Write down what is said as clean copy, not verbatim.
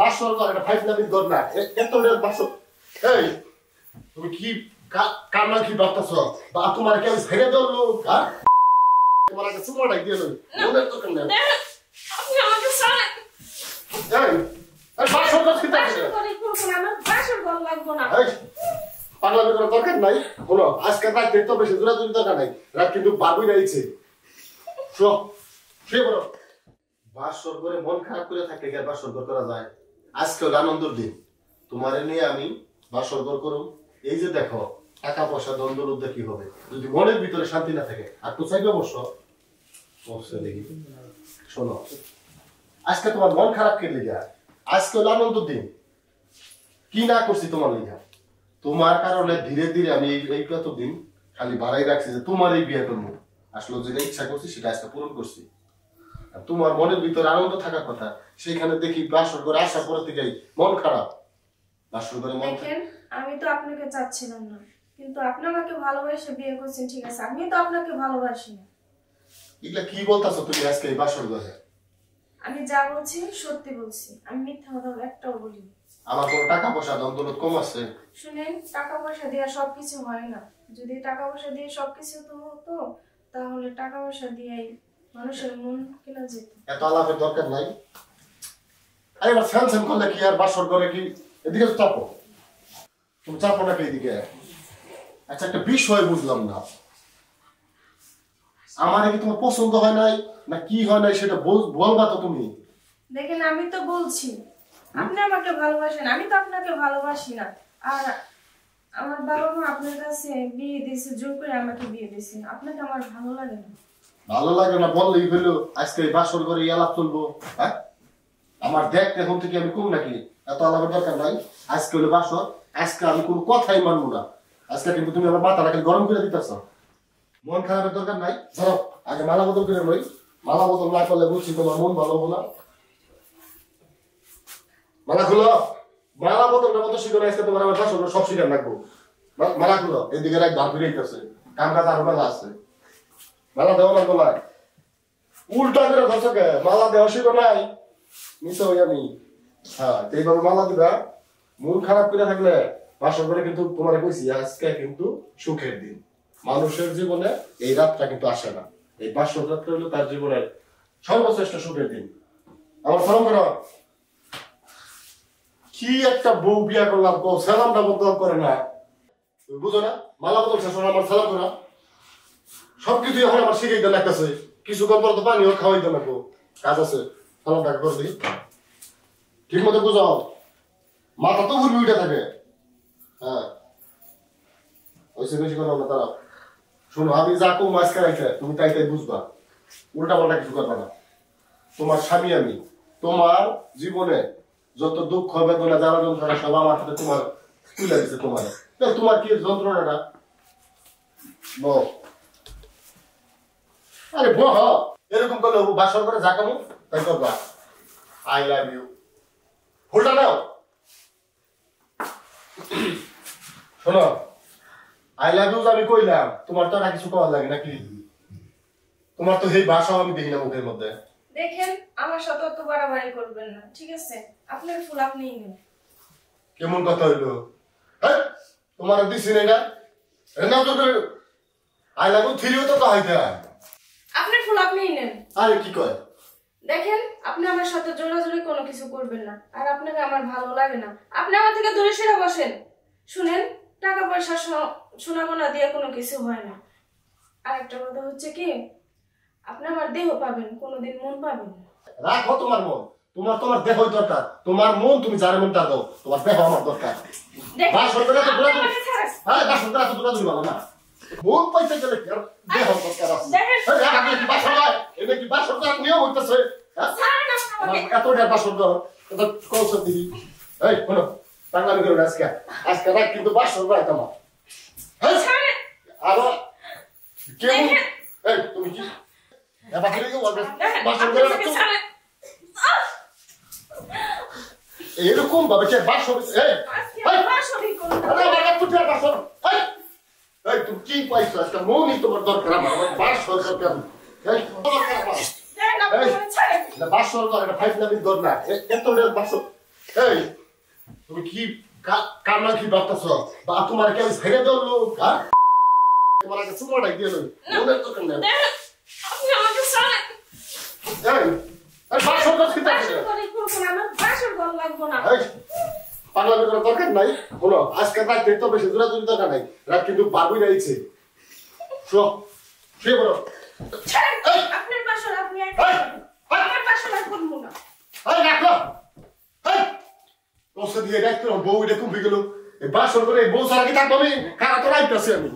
বাসর ঘর এটা ফাইভ নামির ঘর না এত বাসর। এই তুমি কি কামনা কি ভাবতেছ বা তোমার কি আমি ছেড়ে ধরলো? তোমার আগে চুমাটাই দিয়ে লই মনের তো কেন আপনি আমাকে ছাড়েন। এই বাসর ঘর কি থাকে? আমার বাসর ঘর লাগবো না। এই পাগলামি করার দরকার নাই। বলো আজকে রাত তো বেশি দূরাদূরি দরকার নাই, রাত কিন্তু বাবুই রয়েছে। শুয়ে বলো বাসর ঘরে মন খারাপ করে থাকলে কি বাসর ঘর করা যায়? আজকে হলো আনন্দের দিন, তোমারে নিয়ে আমি বাসর ঘর করুম। এই যে দেখো টাকা পয়সা দ্বন্দ্ব রুদ্ধে কি হবে যদি মনের ভিতরে শান্তি না থাকে? আর তো চাইবে অবশ্য দেখি। শোনো আজকে তোমার মন খারাপ কে লিগা? আজকে হলো আনন্দের দিন, কি না করছি তোমার লিগা? তোমার কারণে ধীরে ধীরে আমি এই কতদিন খালি বাড়াই রাখছি যে তোমার এই বিয়ে করবো। আসলে যেটা ইচ্ছা করছি সেটা আজকে পূরণ করছি। আর তোমার মনের ভিতরে আনন্দ থাকার কথা, সেখানে দেখি বাসর ঘরে আসার পর থেকেই মন খারাপ। বাসর ঘরে মন দেখেন আমি তো আপনাকে চাচ্ছিলাম না, কিন্তু আপনি আমাকে ভালোবেসে বিয়ে করছেন, ঠিক আছে, আমি তো আপনাকে ভালোবাসি না। এগুলা কি বলতাছো তুমি আজকে এই বাসর ঘরে? আমি যা বলছি সত্যি বলছি, আমি মিথ্যা কথা একটাও বলিনি। আমার কোনো টাকা পয়সা দৌলত কম আছে? শুনেন, টাকা পয়সা দিয়ে সবকিছু হয় না। যদি টাকা পয়সা দিয়ে সবকিছু তো হতো তাহলে টাকা পয়সা দিয়েই মানুষের মন কেনা যেত। এত আলাপের দরকার নাই। আরে এবার ফ্যান করলে কি আর বাসর ঘরে কি? এদিকে চাপো, তুমি চাপো নাকি এদিকে? আচ্ছা একটা বিষয় বুঝলাম না, আমার কি তোমার পছন্দ হয় নাই না কি হয় নাই সেটা বলবা তো তুমি। দেখেন আমি তো বলছি আপনি আমাকে ভালোবাসেন, আমি তো আপনাকে ভালোবাসি না। আর আমার বাবা মা আপনার কাছে বিয়ে দিয়েছে, জোর করে আমাকে বিয়ে দিয়েছে, আপনাকে আমার ভালো লাগে না। ভালো লাগে না বললেই হইলো আজকে বাসর ঘরে আলাপ চলবো? হ্যাঁ আমার দেখ এখন থেকে আমি কম নাকি? এত আলাপের দরকার নাই। আজকে হলো বাসর, আজকে আমি কোনো কথাই মানবো না। আজকে কিন্তু তুমি আমার মাথাটাকে গরম করে দিতেছ। মন খারাপের দরকার নাই, ধরো আগে মালা বদল করে লই। মালা বদল না করলে বুঝছি তোমার মন ভালো হবো না। মালা খুলো, মালা বদলটা মতো শিখো না। আজকে তোমার আমার বাসর সব শিখার লাগবো। মালা খুলো, এদিকে রাখ ভাব ফিরে দিতেছে, কাম কাজ আরো মেলা আছে। মালা দেওয়া লাগবো না, উল্টা করে ধরছকে মালা দেওয়া শিখো নাই নিশ্চয় হই আমি। হ্যাঁ এইভাবে মালা দিবা। মন খারাপ করে থাকলে বাসর করে কিন্তু তোমার কইছি আজকে কিন্তু সুখের দিন। মানুষের জীবনে এই রাতটা কিন্তু আসে না, এই বাসর রাতটা হলো তার জীবনের সর্বশ্রেষ্ঠ সুখের দিন। আমার ফরম করো কি একটা বউ বিয়া করলাম, বউ সালামটা বদল করে না, তুমি বুঝো না? মালা বদল শেষ হলো আমার সালাম করা, সবকিছু এখন আমার শিখে দিতে লাগতেছে। কিছুক্ষণ পর তো পানিও খাওয়াই দিতে লাগবো, কাজ আছে। সালামটাকে করে দিই ঠিক মতো বুঝাও, মাথা তো ঘুরবি উঠে থাকে। হ্যাঁ ওইসে বেশি কথা না তারা। শোনো আমি যা কম মাঝকে রাখে তুমি তাই তাই বুঝবা, উল্টা পাল্টা কিছু করবা না। তোমার স্বামী আমি, তোমার জীবনে যত দুঃখ বেদনা জ্বালা যন্ত্রণা সব আমার হাতে তোমার তুলে দিচ্ছে। তোমার কি যন্ত্রণাটা বল? আরে বহ এরকম করলে বাসর করে যা কামু তাই করবা। আই লাভ ইউ ফুলটা নাও। শোনো আই লাভ ইউ আমি কইলাম, তোমার তো আর কিছু করার লাগে নাকি? তোমার তো সেই ভাষাও আমি দেখি না মুখের মধ্যে। দেখেন আমার সাথে অত বাড়াবাড়ি করবেন না, ঠিক আছে? আপনার ফুল আপনিই নেন। কেমন কথা হইলো? হ্যাঁ তোমার দিছি না এটা, নাও তো আই লাভ ইউ থ্রিও তো হইতে। আপনার ফুল আপনিই নেন। আরে কি কয়? দেখেন আপনি আমার সাথে জোরাজোরি কোনো কিছু করবেন না, আর আপনাকে আমার ভালো লাগে না। আপনি আমার থেকে দূরে সরে বসেন। শুনেন, টাকা পয়সা সোনাগোনা দিয়ে কোনো কিছু হয় না। আর একটা কথা হচ্ছে কি, আপনি আমার দেহ পাবেন, কোনোদিন মন পাবেন না। রাখো তোমার মন, তোমার দেহই দরকার। তোমার মন তুমি যার মনটা দাও, তোমার দেহ আমার দরকার। বাসর করে তো পুরো হ্যাঁ বাসর করে তো পুরো দুই ভালো না। মন পাইতে গেলে কি আর দেহ দরকার আছে? এই আপনি কি বাসর হয়? এটা কি বাসর করার নিয়ম হইতাছে? এতটা বাসর দাও এটা কৌশল দিবি। এই শোনো পাগলামি করো না আজকে রাত কিন্তু বাসর হয় তোমার। আরো কেমন এই তুমি কি এবার কি বলবে? বাসর করে এরকম ভাবে কে বাসর এই বাসরই কোন আরে বাবা তুই বাসর এই এই তুমি কি পাইছো? আজকে মনই তোমার দরকার, আমার বাসর দরকার। এই দরকার আমার। এটা বাসর ঘর, এটা ফাইভ নামির ঘর না। এত বাসর। এই তুমি কি কান্না কি ভাবতেছ? বা তোমার কি আমি ছেড়ে দেওয়ার লোক? হ্যাঁ, তোমার আগে চুমাটাই দিয়ে নেই। মনের দোকান নেই। আপনি আমাকে ছাড়েন। এই বাসর ঘর কি থাকে? বাসর ঘরে করবো না, আমার বাসর ঘর লাগবো না। এই পাগলামি করার দরকার নাই। বলো আজকে রাত দেখতে বেশি জোরাজুরি দরকার নাই। রাত কিন্তু বাবুই রয়েছে। শুয়ে বলো। ছাড়েন, আপনার বাসর আপনি এক আমার বাসর আর করবো না। এই রাখো। এই ওসে দিয়ে ডাক্তার বউ এটা কুম্পি গেল। এই বাসর করে বউ সারা কি থাকবো আমি? খারাপ তো রাইতেছি আমি।